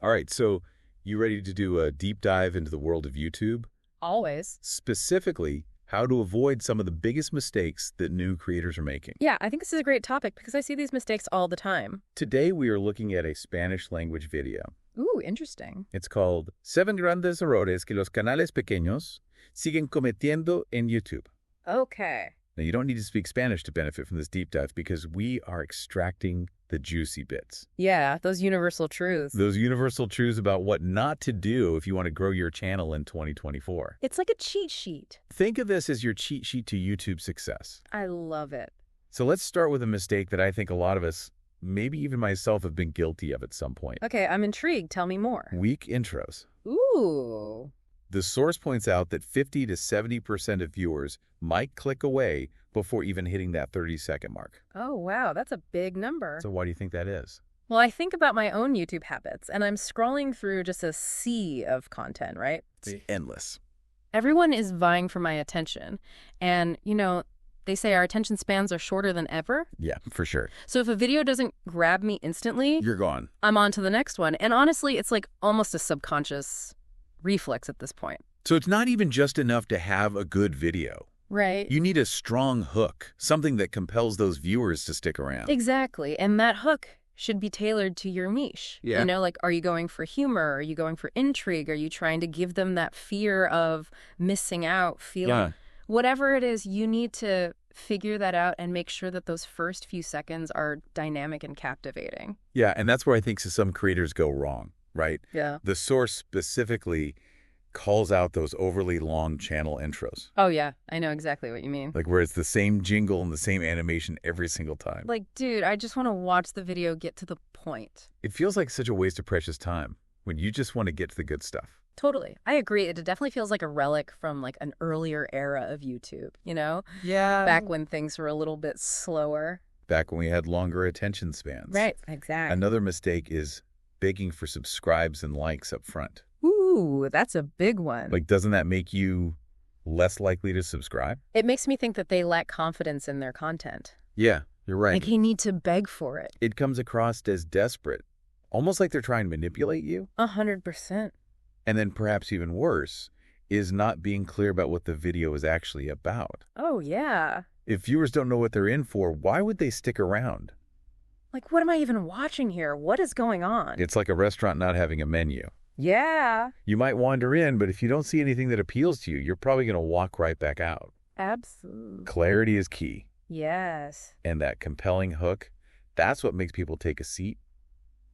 All right, so you ready to do a deep dive into the world of YouTube? Always. Specifically, how to avoid some of the biggest mistakes that new creators are making. Yeah, I think this is a great topic because I see these mistakes all the time. Today, we are looking at a Spanish language video. Ooh, interesting. It's called 7 grandes errores que los canales pequeños siguen cometiendo en YouTube. Okay. Now, you don't need to speak Spanish to benefit from this deep dive because we are extracting the juicy bits. Yeah, those universal truths. Those universal truths about what not to do if you want to grow your channel in 2024. It's like a cheat sheet. Think of this as your cheat sheet to YouTube success. I love it. So let's start with a mistake that I think a lot of us, maybe even myself, have been guilty of at some point. Okay, I'm intrigued. Tell me more. Weak intros. Ooh. The source points out that 50 to 70% of viewers might click away before even hitting that 30-second mark. Oh, wow, that's a big number. So why do you think that is? Well, I think about my own YouTube habits, and I'm scrolling through just a sea of content, right? It's endless. Everyone is vying for my attention. And, they say our attention spans are shorter than ever. Yeah, for sure. So if a video doesn't grab me instantly, You're gone. I'm on to the next one. And honestly, it's like almost a subconscious reflex at this point. So it's not even just enough to have a good video. Right. You need a strong hook, something that compels those viewers to stick around. Exactly. And that hook should be tailored to your niche. Yeah. Like, are you going for humor? Are you going for intrigue? Are you trying to give them that fear of missing out, feeling? Yeah. Whatever it is, you need to figure that out and make sure that those first few seconds are dynamic and captivating. Yeah, and that's where I think some creators go wrong, right? Yeah. The source specifically calls out those overly long channel intros. Oh, yeah. I know exactly what you mean. Like where it's the same jingle and the same animation every single time. Like, dude, I just want to watch the video get to the point. It feels like such a waste of precious time when you just want to get to the good stuff. Totally. I agree. It definitely feels like a relic from like an earlier era of YouTube, Yeah. Back when things were a little bit slower. Back when we had longer attention spans. Right, exactly. Another mistake is begging for subscribes and likes up front. Ooh, that's a big one. Like, doesn't that make you less likely to subscribe? It makes me think that they lack confidence in their content. Yeah, you're right. Like they need to beg for it. It comes across as desperate, almost like they're trying to manipulate you. 100%. And then perhaps even worse is not being clear about what the video is actually about. Oh, yeah. If viewers don't know what they're in for, why would they stick around? Like, what am I even watching here? What is going on? It's like a restaurant not having a menu. Yeah. You might wander in, but if you don't see anything that appeals to you, you're probably going to walk right back out. Absolutely. Clarity is key. Yes. And that compelling hook, that's what makes people take a seat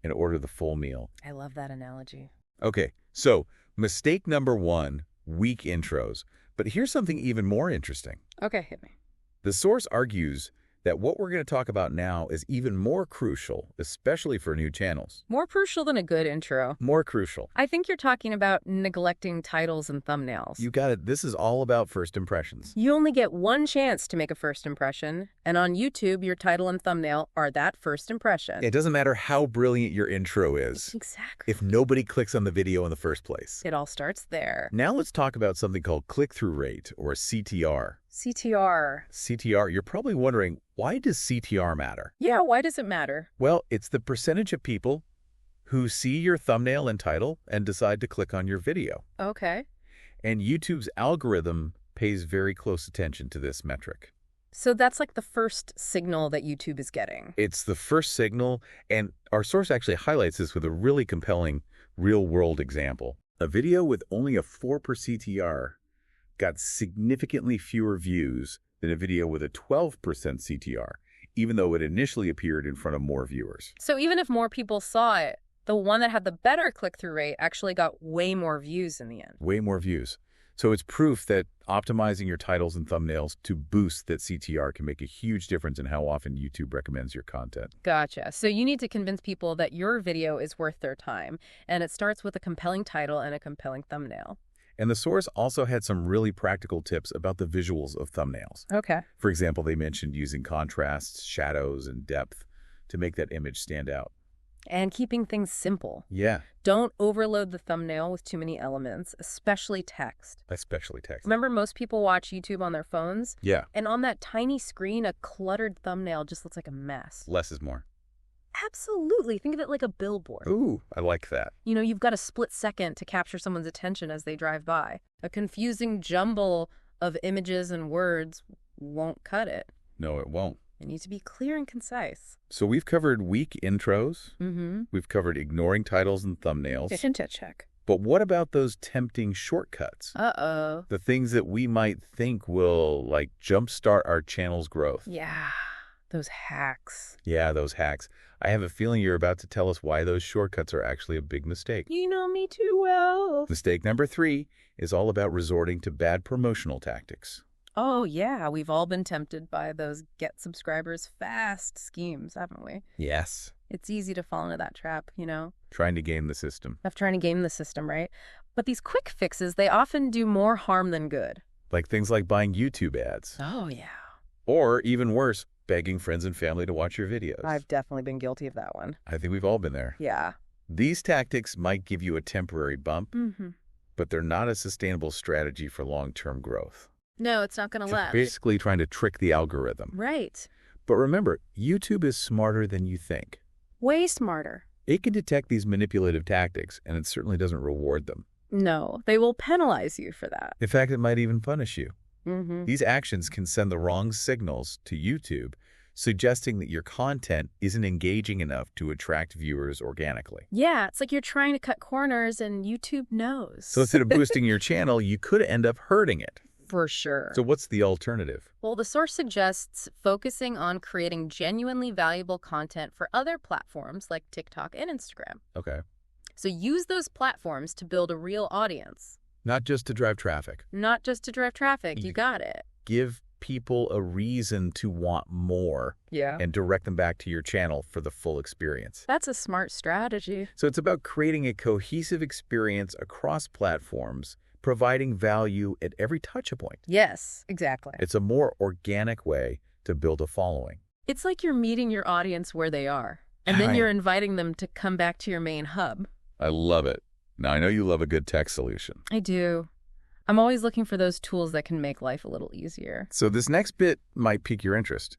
and order the full meal. I love that analogy. Okay, so mistake number 1, weak intros. But here's something even more interesting. Okay, hit me. The source argues that what we're going to talk about now is even more crucial, especially for new channels. More crucial than a good intro. More crucial. I think you're talking about neglecting titles and thumbnails. You got it. This is all about first impressions. You only get one chance to make a first impression, and on YouTube, your title and thumbnail are that first impression. It doesn't matter how brilliant your intro is. Exactly. If nobody clicks on the video in the first place. It all starts there. Now let's talk about something called click-through rate, or CTR. CTR. CTR, you're probably wondering, why does CTR matter? Yeah, why does it matter? Well, it's the percentage of people who see your thumbnail and title and decide to click on your video. Okay. And YouTube's algorithm pays very close attention to this metric. So that's like the first signal that YouTube is getting. It's the first signal, and our source actually highlights this with a really compelling real-world example. A video with only a 4 per CTR got significantly fewer views than a video with a 12% CTR, even though it initially appeared in front of more viewers. So even if more people saw it, the one that had the better click-through rate actually got way more views in the end. Way more views. So it's proof that optimizing your titles and thumbnails to boost that CTR can make a huge difference in how often YouTube recommends your content. Gotcha. So you need to convince people that your video is worth their time, and it starts with a compelling title and a compelling thumbnail. And the source also had some really practical tips about the visuals of thumbnails. Okay. For example, they mentioned using contrasts, shadows, and depth to make that image stand out. And keeping things simple. Yeah. Don't overload the thumbnail with too many elements, especially text. Especially text. Remember, most people watch YouTube on their phones? Yeah. And on that tiny screen, a cluttered thumbnail just looks like a mess. Less is more. Absolutely. Think of it like a billboard. Ooh, I like that. You know, you've got a split second to capture someone's attention as they drive by. A confusing jumble of images and words won't cut it. No, it won't. It needs to be clear and concise. So we've covered weak intros. Mm-hmm. We've covered ignoring titles and thumbnails. Check. But what about those tempting shortcuts? Uh-oh. The things that we might think will, like, jumpstart our channel's growth. Yeah, those hacks. Yeah, those hacks. I have a feeling you're about to tell us why those shortcuts are actually a big mistake. You know me too well. Mistake number 3 is all about resorting to bad promotional tactics. Oh, yeah, we've all been tempted by those get subscribers fast schemes, haven't we? Yes. It's easy to fall into that trap, you know? Trying to game the system. Of trying to game the system, right? But these quick fixes, they often do more harm than good. Like things like buying YouTube ads. Oh, yeah. Or, even worse, begging friends and family to watch your videos. I've definitely been guilty of that one. I think we've all been there. Yeah. These tactics might give you a temporary bump, Mm-hmm. but they're not a sustainable strategy for long-term growth. No, it's not going to You're last. basically trying to trick the algorithm. Right. But remember, YouTube is smarter than you think. Way smarter. It can detect these manipulative tactics, and it certainly doesn't reward them. No, they will penalize you for that. In fact, it might even punish you. Mm-hmm. These actions can send the wrong signals to YouTube, suggesting that your content isn't engaging enough to attract viewers organically. Yeah, it's like you're trying to cut corners and YouTube knows. So instead of boosting your channel, you could end up hurting it. For sure. So what's the alternative? Well, the source suggests focusing on creating genuinely valuable content for other platforms like TikTok and Instagram. Okay. So use those platforms to build a real audience. Not just to drive traffic. Not just to drive traffic. You got it. Give people a reason to want more. Yeah. And direct them back to your channel for the full experience. That's a smart strategy. So it's about creating a cohesive experience across platforms, providing value at every touch point. Yes, exactly. It's a more organic way to build a following. It's like you're meeting your audience where they are, and then you're inviting them to come back to your main hub. I love it. Now, I know you love a good tech solution. I do. I'm always looking for those tools that can make life a little easier. So this next bit might pique your interest.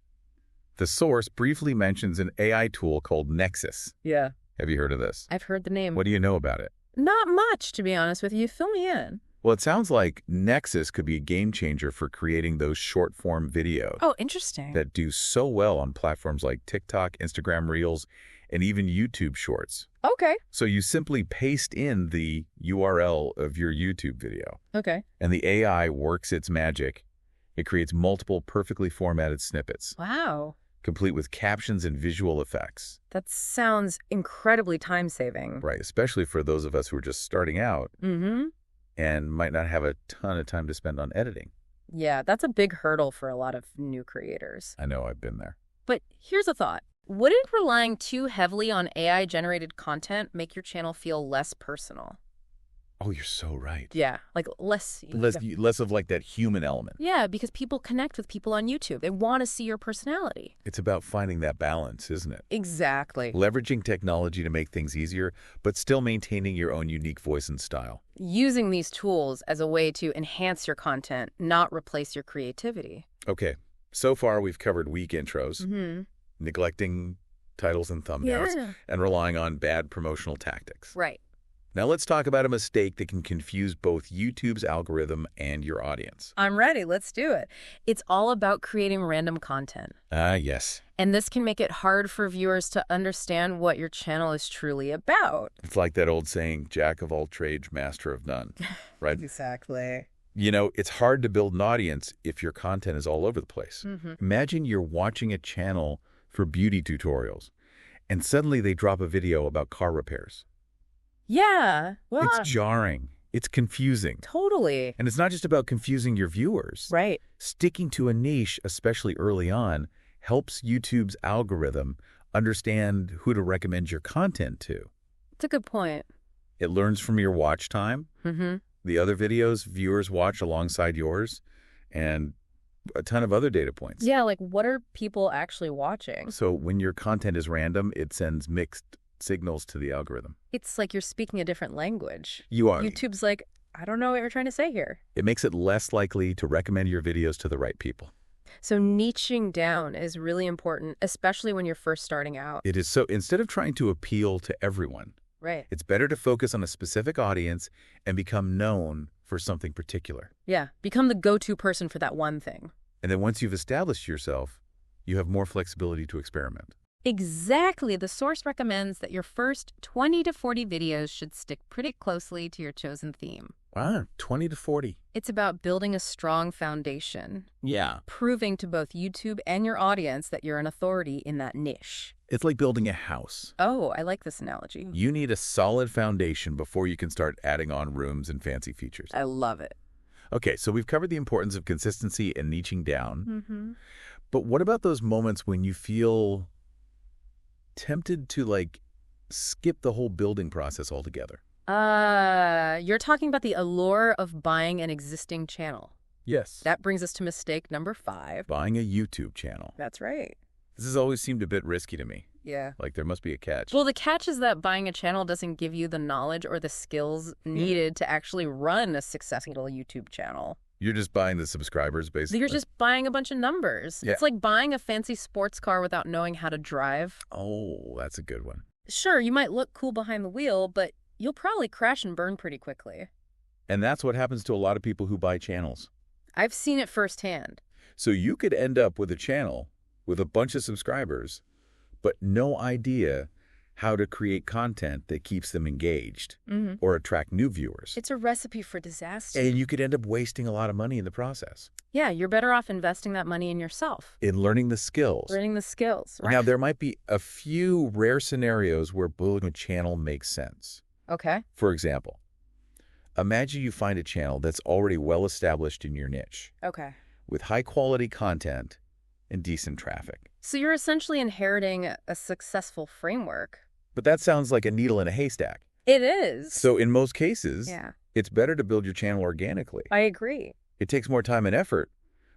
The source briefly mentions an AI tool called Nexus. Yeah. Have you heard of this? I've heard the name. What do you know about it? Not much, to be honest with you. Fill me in. Well, it sounds like Nexus could be a game changer for creating those short-form videos Oh, interesting. that do so well on platforms like TikTok, Instagram Reels, and even YouTube Shorts. Okay. So you simply paste in the URL of your YouTube video, Okay. and the AI works its magic. It creates multiple perfectly formatted snippets, Wow. complete with captions and visual effects. That sounds incredibly time-saving. Right, especially for those of us who are just starting out Mm-hmm. and might not have a ton of time to spend on editing. Yeah, that's a big hurdle for a lot of new creators. I know, I've been there. But here's a thought. Wouldn't relying too heavily on AI-generated content make your channel feel less personal? Oh, you're so right. Yeah, like less Less of like that human element. Yeah, because people connect with people on YouTube. They want to see your personality. It's about finding that balance, isn't it? Exactly. Leveraging technology to make things easier, but still maintaining your own unique voice and style. Using these tools as a way to enhance your content, not replace your creativity. Okay, so far we've covered weak intros, Mm-hmm. neglecting titles and thumbnails, Yeah. and relying on bad promotional tactics. Right. Now let's talk about a mistake that can confuse both YouTube's algorithm and your audience. I'm ready. Let's do it. It's all about creating random content. Ah, yes. And this can make it hard for viewers to understand what your channel is truly about. It's like that old saying, jack of all trades, master of none, right? Exactly. You know, it's hard to build an audience if your content is all over the place. Mm-hmm. Imagine you're watching a channel for beauty tutorials, and suddenly they drop a video about car repairs. Yeah. Well, It's jarring. It's confusing. totally. And it's not just about confusing your viewers. Right. Sticking to a niche, especially early on, helps YouTube's algorithm understand who to recommend your content to. It's a good point. It learns from your watch time, Mm-hmm. the other videos viewers watch alongside yours, and a ton of other data points. Yeah, like what are people actually watching? So when your content is random, it sends mixed signals to the algorithm. It's like you're speaking a different language. You are. YouTube's like, I don't know what you're trying to say here. It makes it less likely to recommend your videos to the right people. So niching down is really important, especially when you're first starting out. It is. So instead of trying to appeal to everyone, Right. it's better to focus on a specific audience and become known for something particular. Yeah. Become the go-to person for that one thing. And then once you've established yourself, you have more flexibility to experiment. Exactly. The source recommends that your first 20 to 40 videos should stick pretty closely to your chosen theme. Wow, 20 to 40. It's about building a strong foundation, Yeah. proving to both YouTube and your audience that you're an authority in that niche. It's like building a house. Oh, I like this analogy. You need a solid foundation before you can start adding on rooms and fancy features. I love it. Okay, so we've covered the importance of consistency and niching down. Mm-hmm. But what about those moments when you feel tempted to, skip the whole building process altogether? You're talking about the allure of buying an existing channel. Yes. That brings us to mistake number 5. Buying a YouTube channel. That's right. This has always seemed a bit risky to me. Yeah. Like there must be a catch. Well, the catch is that buying a channel doesn't give you the knowledge or the skills needed to actually run a successful YouTube channel. You're just buying the subscribers, basically. You're just buying a bunch of numbers. Yeah. It's like buying a fancy sports car without knowing how to drive. Oh, that's a good one. Sure, you might look cool behind the wheel, but you'll probably crash and burn pretty quickly. And that's what happens to a lot of people who buy channels. I've seen it firsthand. So you could end up with a channel with a bunch of subscribers, but no idea how to create content that keeps them engaged or attract new viewers. It's a recipe for disaster. And you could end up wasting a lot of money in the process. Yeah, you're better off investing that money in yourself. In learning the skills. Learning the skills. Right? Now, there might be a few rare scenarios where building a channel makes sense. Okay. For example, imagine you find a channel that's already well established in your niche Okay. with high-quality content and decent traffic. So you're essentially inheriting a successful framework. But that sounds like a needle in a haystack. It is. So in most cases, Yeah, it's better to build your channel organically. I agree. It takes more time and effort,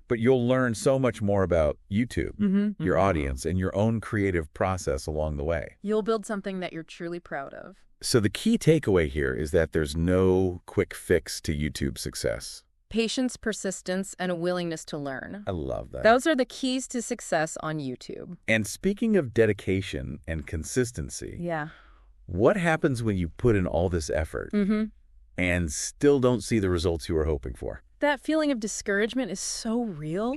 but you'll learn so much more about YouTube, your audience, and your own creative process along the way. You'll build something that you're truly proud of. So the key takeaway here is that there's no quick fix to YouTube success. Patience, persistence, and a willingness to learn. I love that. Those are the keys to success on YouTube. And speaking of dedication and consistency, Yeah. what happens when you put in all this effort and still don't see the results you were hoping for? That feeling of discouragement is so real.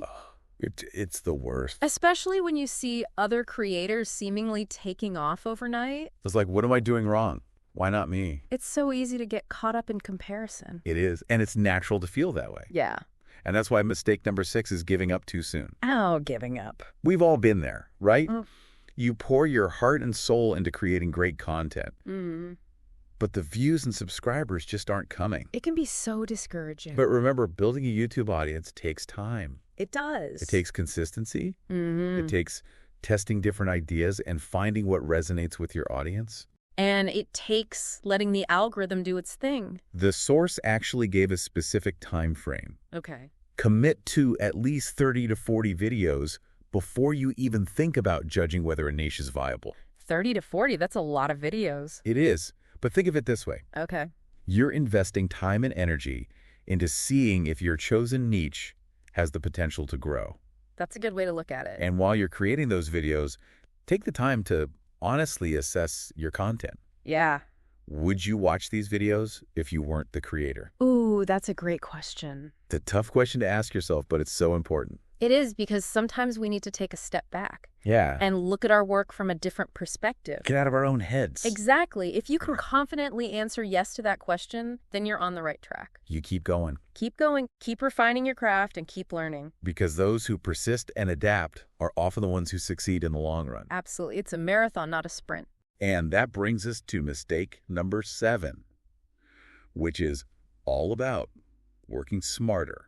It's the worst. Especially when you see other creators seemingly taking off overnight. It's like, what am I doing wrong? Why not me? It's so easy to get caught up in comparison. It is. And it's natural to feel that way. Yeah. And that's why mistake number 6 is giving up too soon. Oh, giving up. We've all been there, right? Mm. You pour your heart and soul into creating great content, but the views and subscribers just aren't coming. It can be so discouraging. But remember, building a YouTube audience takes time. It does. It takes consistency. It takes testing different ideas and finding what resonates with your audience. And it takes letting the algorithm do its thing. The source actually gave a specific time frame. Okay. Commit to at least 30 to 40 videos before you even think about judging whether a niche is viable. 30 to 40, that's a lot of videos. It is, but think of it this way. Okay. You're investing time and energy into seeing if your chosen niche has the potential to grow. That's a good way to look at it. And while you're creating those videos, take the time to honestly assess your content. Yeah. Would you watch these videos if you weren't the creator? Ooh, that's a great question. It's a tough question to ask yourself, but it's so important. It is, because sometimes we need to take a step back Yeah. and look at our work from a different perspective. Get out of our own heads. Exactly. If you can confidently answer yes to that question, then you're on the right track. You keep going. Keep going, keep refining your craft, and keep learning. Because those who persist and adapt are often the ones who succeed in the long run. Absolutely. It's a marathon, not a sprint. And that brings us to mistake number 7, which is all about working smarter,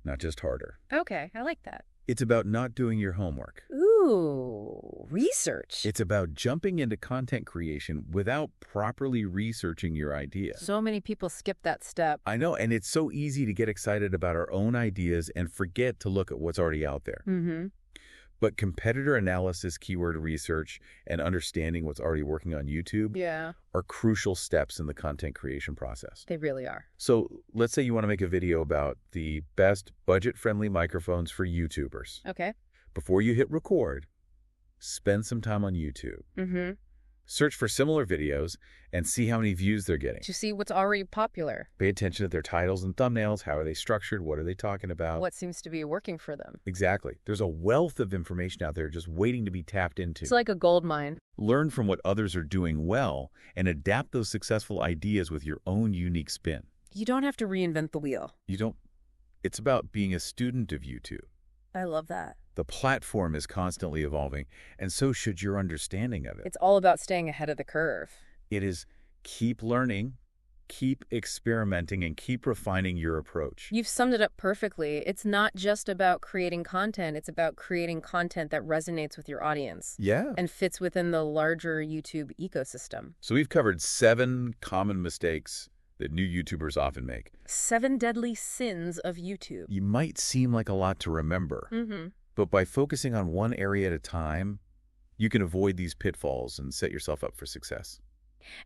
not just harder. Okay, I like that. It's about not doing your homework. Ooh, research. It's about jumping into content creation without properly researching your idea. So many people skip that step. I know, and it's so easy to get excited about our own ideas and forget to look at what's already out there. But competitor analysis, keyword research, and understanding what's already working on YouTube Yeah, are crucial steps in the content creation process. they really are. So let's say you want to make a video about the best budget-friendly microphones for YouTubers. Okay. Before you hit record, spend some time on YouTube. Mm-hmm. Search for similar videos and see how many views they're getting. To see what's already popular. Pay attention to their titles and thumbnails. How are they structured? What are they talking about? What seems to be working for them. Exactly. There's a wealth of information out there just waiting to be tapped into. It's like a gold mine. Learn from what others are doing well and adapt those successful ideas with your own unique spin. You don't have to reinvent the wheel. It's about being a student of YouTube. I love that. The platform is constantly evolving, and so should your understanding of it. It's all about staying ahead of the curve. It is keep learning, keep experimenting, and keep refining your approach. You've summed it up perfectly. It's not just about creating content. It's about creating content that resonates with your audience Yeah. and fits within the larger YouTube ecosystem. So we've covered 7 common mistakes that new YouTubers often make. 7 deadly sins of YouTube. You might seem like a lot to remember, Mm-hmm. but by focusing on one area at a time, you can avoid these pitfalls and set yourself up for success.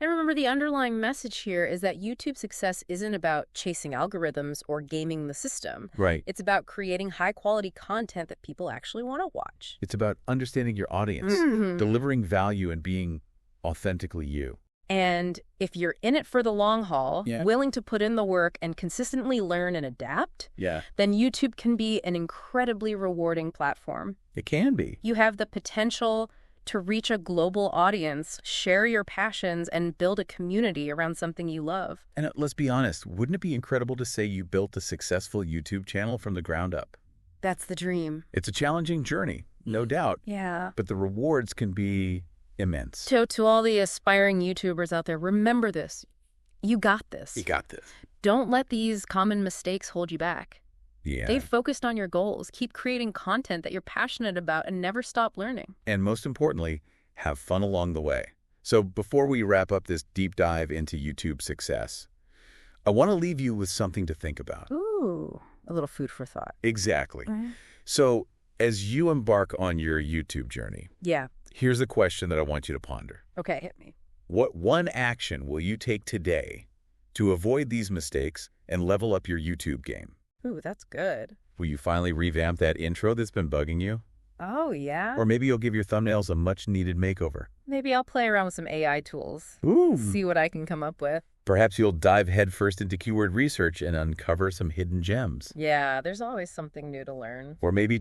And remember, the underlying message here is that YouTube success isn't about chasing algorithms or gaming the system. Right. It's about creating high-quality content that people actually want to watch. It's about understanding your audience, Mhm. delivering value, and being authentically you. And if you're in it for the long haul, Yeah. willing to put in the work and consistently learn and adapt, Yeah. then YouTube can be an incredibly rewarding platform. It can be. You have the potential to reach a global audience, share your passions, and build a community around something you love. And let's be honest, wouldn't it be incredible to say you built a successful YouTube channel from the ground up? That's the dream. It's a challenging journey, no doubt, Yeah. but the rewards can be immense. To all the aspiring YouTubers out there, remember this. You got this. You got this. Don't let these common mistakes hold you back. Yeah. Stay focused on your goals. Keep creating content that you're passionate about and never stop learning. And most importantly, have fun along the way. So before we wrap up this deep dive into YouTube success, I want to leave you with something to think about. Ooh, a little food for thought. Exactly. So as you embark on your YouTube journey, Yeah. here's the question that I want you to ponder. Okay, hit me. What one action will you take today to avoid these mistakes and level up your YouTube game? Ooh, that's good. Will you finally revamp that intro that's been bugging you? Oh, yeah? Or maybe you'll give your thumbnails a much-needed makeover. Maybe I'll play around with some AI tools. Ooh. See what I can come up with. Perhaps you'll dive headfirst into keyword research and uncover some hidden gems. Yeah, there's always something new to learn. Or maybe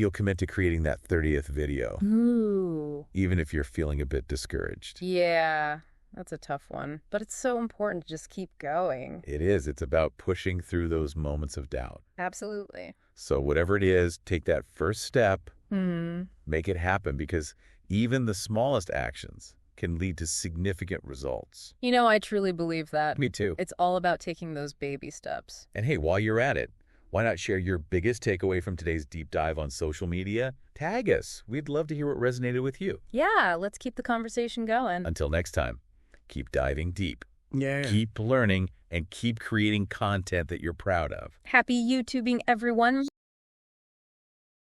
you'll commit to creating that 30th video, Ooh. even if you're feeling a bit discouraged. Yeah, that's a tough one. But it's so important to just keep going. It is. It's about pushing through those moments of doubt. Absolutely. So whatever it is, take that first step, Hmm. make it happen, because even the smallest actions can lead to significant results. You know, I truly believe that. Me too. It's all about taking those baby steps. And hey, while you're at it, why not share your biggest takeaway from today's deep dive on social media? Tag us. We'd love to hear what resonated with you. Yeah, let's keep the conversation going. Until next time, keep diving deep, Yeah. keep learning, and keep creating content that you're proud of. Happy YouTubing, everyone.